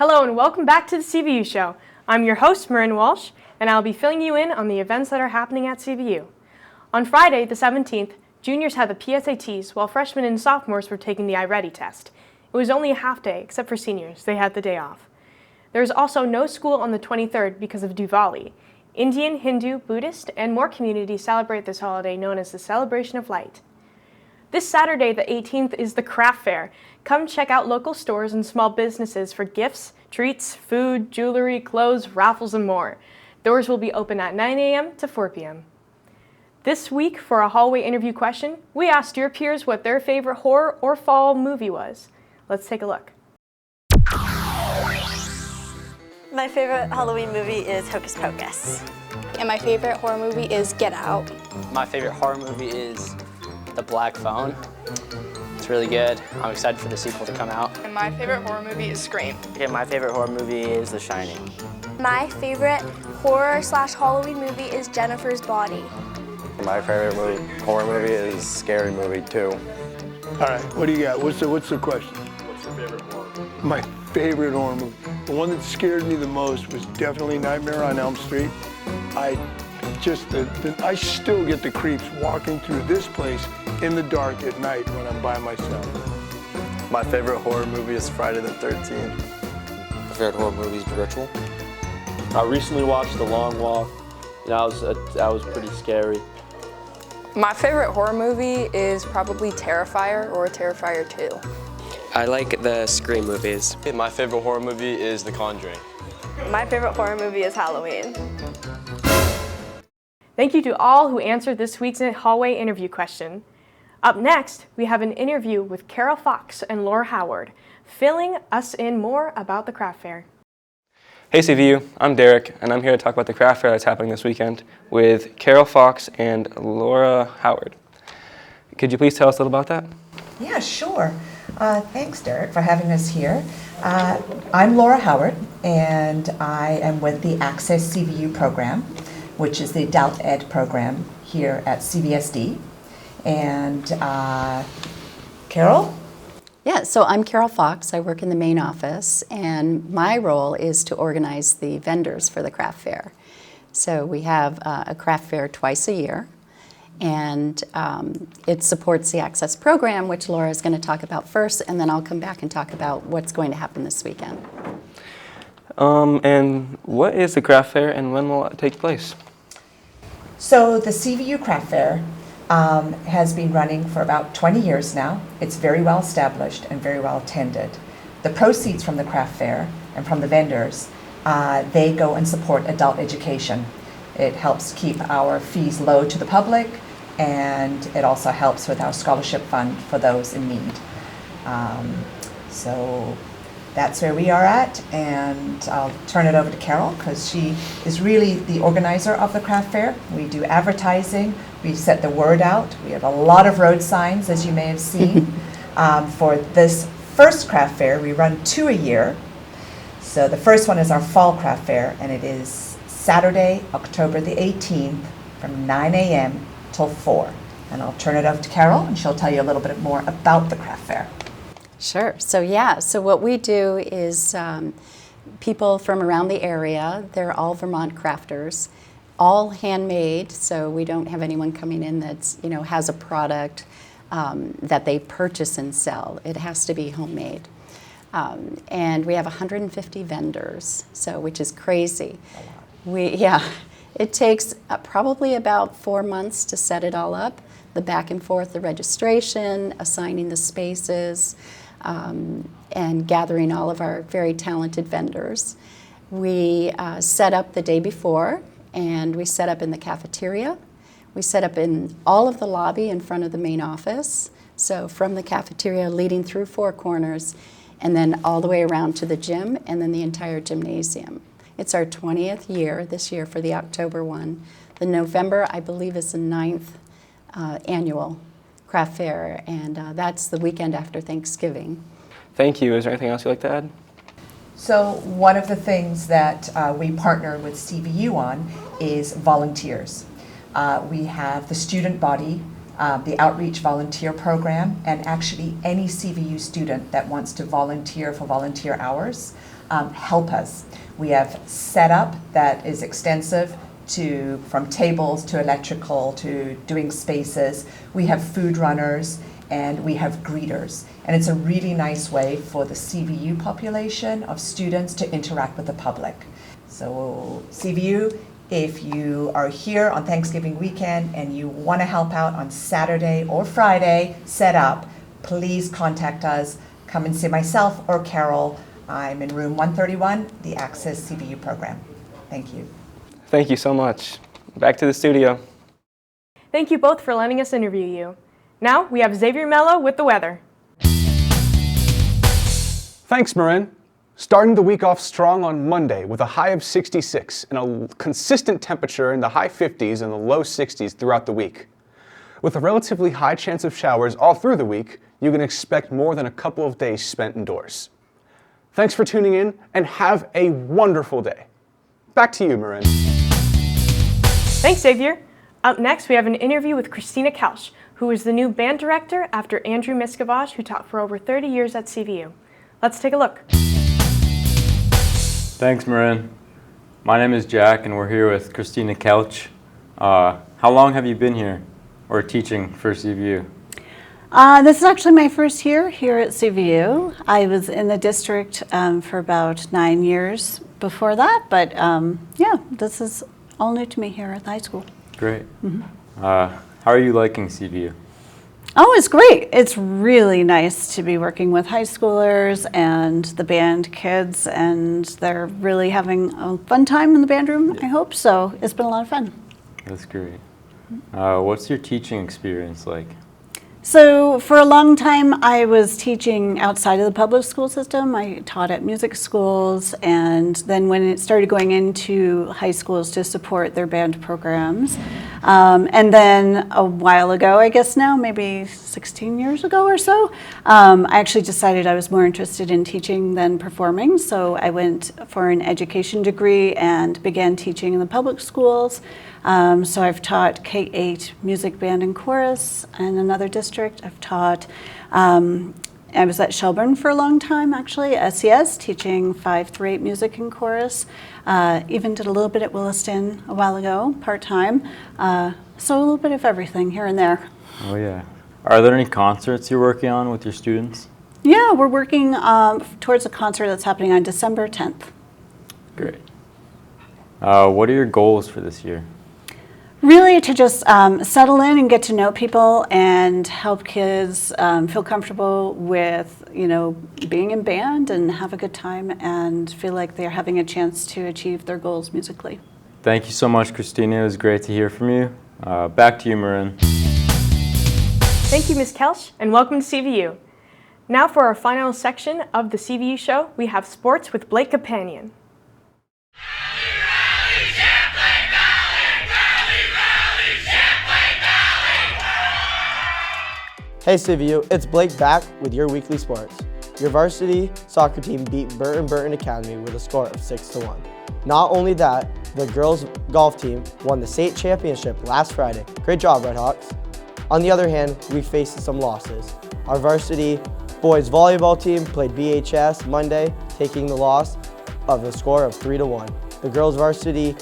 Hello and welcome back to the CVU Show. I'm your host, Marin Walsh, and I'll be filling you in on the events that are happening at CVU. On Friday, the 17th, juniors had the PSATs while freshmen and sophomores were taking the iReady test. It was only a half day, except for seniors. They had the day off. There is also no school on the 23rd because of Diwali. Indian, Hindu, Buddhist, and more communities celebrate this holiday known as the Celebration of Light. This Saturday, the 18th, is the craft fair. Come check out local stores and small businesses for gifts, treats, food, jewelry, clothes, raffles, and more. Doors will be open at 9 a.m. to 4 p.m. This week, for a hallway interview question, we asked your peers what their favorite horror or fall movie was. Let's take a look. My favorite Halloween movie is Hocus Pocus. And my favorite horror movie is Get Out. My favorite horror movie is The Black Phone. It's really good. I'm excited for the sequel to come out. And my favorite horror movie is Scream. Okay, my favorite horror movie is The Shining. My favorite horror/Halloween movie is Jennifer's Body. My favorite horror movie is Scary Movie 2. All right, what do you got? What's the question? What's your favorite horror movie? My favorite horror movie. The one that scared me the most was definitely Nightmare on Elm Street. I still get the creeps walking through this place in the dark at night when I'm by myself. My favorite horror movie is Friday the 13th. My favorite horror movie is The Ritual. I recently watched The Long Walk. That was pretty scary. My favorite horror movie is probably Terrifier or Terrifier 2. I like the Scream movies. My favorite horror movie is The Conjuring. My favorite horror movie is Halloween. Thank you to all who answered this week's hallway interview question. Up next, we have an interview with Carol Fox and Laura Howard, filling us in more about the craft fair. Hey CVU, I'm Derek, and I'm here to talk about the craft fair that's happening this weekend with Carol Fox and Laura Howard. Could you please tell us a little about that? Yeah, sure. Thanks, Derek, for having us here. I'm Laura Howard, and I am with the Access CVU program, which is the adult ed program here at CVSD. And Carol? Yeah, so I'm Carol Fox. I work in the main office, and my role is to organize the vendors for the craft fair. So we have a craft fair twice a year, and it supports the Access program, which Laura is going to talk about first, and then I'll come back and talk about what's going to happen this weekend. And what is the craft fair, and when will it take place? So the CVU Craft Fair has been running for about 20 years now. It's very well established and very well attended. The proceeds from the craft fair and from the vendors, they go and support adult education. It helps keep our fees low to the public, and it also helps with our scholarship fund for those in need. So that's where we are at, and I'll turn it over to Carol because she is really the organizer of the craft fair. We do advertising, we set the word out, we have a lot of road signs, as you may have seen. For this first craft fair, we run 2 a year. So the first one is our fall craft fair, and it is Saturday, October the 18th from 9 a.m. till 4. And I'll turn it over to Carol, and she'll tell you a little bit more about the craft fair. Sure. So what we do is people from around the area, they're all Vermont crafters, all handmade, so we don't have anyone coming in that's, has a product that they purchase and sell. It has to be homemade. And we have 150 vendors, which is crazy. It takes probably about 4 months to set it all up, the back and forth, the registration, assigning the spaces, and gathering all of our very talented vendors. We set up the day before, and we set up in the cafeteria. We set up in all of the lobby in front of the main office, so from the cafeteria leading through 4 corners, and then all the way around to the gym, and then the entire gymnasium. It's our 20th year this year for the October one. The November, I believe, is the 9th annual craft fair, and that's the weekend after Thanksgiving. Thank you. Is there anything else you'd like to add? So one of the things that we partner with CVU on is volunteers. We have the student body the Outreach Volunteer Program, and actually any CVU student that wants to volunteer for volunteer hours, help us. We have setup that is extensive, from tables to electrical to doing spaces. We have food runners and we have greeters. And it's a really nice way for the CVU population of students to interact with the public. So CVU, if you are here on Thanksgiving weekend and you want to help out on Saturday or Friday, set up, please contact us. Come and see myself or Carol. I'm in room 131, the Access CVU program. Thank you. Thank you so much. Back to the studio. Thank you both for letting us interview you. Now we have Xavier Mello with the weather. Thanks, Marin. Starting the week off strong on Monday with a high of 66 and a consistent temperature in the high 50s and the low 60s throughout the week. With a relatively high chance of showers all through the week, you can expect more than a couple of days spent indoors. Thanks for tuning in and have a wonderful day. Back to you, Marin. Thanks, Xavier. Up next, we have an interview with Christina Kelsch, who is the new band director after Andrew Miscavige, who taught for over 30 years at CVU. Let's take a look. Thanks, Marin. My name is Jack, and we're here with Christina Kelsch. How long have you been here, or teaching for CVU? This is actually my first year here at CVU. I was in the district for about 9 years before that, but yeah, this is all new to me here at the high school. Great. How are you liking CVU? Oh, it's great. It's really nice to be working with high schoolers and the band kids, and they're really having a fun time in the band room, I hope. So it's been a lot of fun. That's great. What's your teaching experience like? So for a long time, I was teaching outside of the public school system. I taught at music schools, and then when it started going into high schools to support their band programs, and then a while ago, I guess now, maybe 16 years ago or so, I actually decided I was more interested in teaching than performing. So I went for an education degree and began teaching in the public schools. So I've taught K-8 music, band, and chorus in another district. I've taught, I was at Shelburne for a long time, actually, SES, teaching 5 through 8 music and chorus. Even did a little bit at Williston a while ago, part-time. So a little bit of everything here and there. Oh yeah. Are there any concerts you're working on with your students? Yeah, we're working towards a concert that's happening on December 10th. Great. What are your goals for this year? Really to just settle in and get to know people and help kids feel comfortable with, being in band and have a good time and feel like they're having a chance to achieve their goals musically. Thank you so much, Christina. It was great to hear from you. Back to you, Marin. Thank you, Ms. Kelsch, and welcome to CVU. Now for our final section of the CVU show, we have sports with Blake Companion. Hey CVU, it's Blake back with your weekly sports. Your varsity soccer team beat Burton Academy with a score of 6-1. Not only that, the girls golf team won the state championship last Friday. Great job, Red Hawks. On the other hand, we faced some losses. Our varsity boys volleyball team played BHS Monday, taking the loss of a score of 3-1. The girls varsity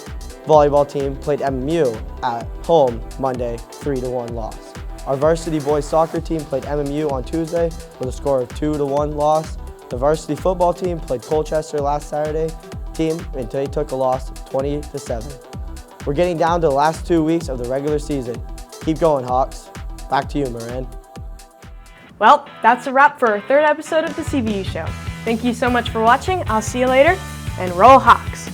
volleyball team played MMU at home Monday, 3-1 loss. Our varsity boys soccer team played MMU on Tuesday with a score of 2-1 loss. The varsity football team played Colchester last Saturday and they took a loss 20-7. We're getting down to the last 2 weeks of the regular season. Keep going, Hawks. Back to you, Marin. Well, that's a wrap for our 3rd episode of the CVU show. Thank you so much for watching. I'll see you later, and roll Hawks!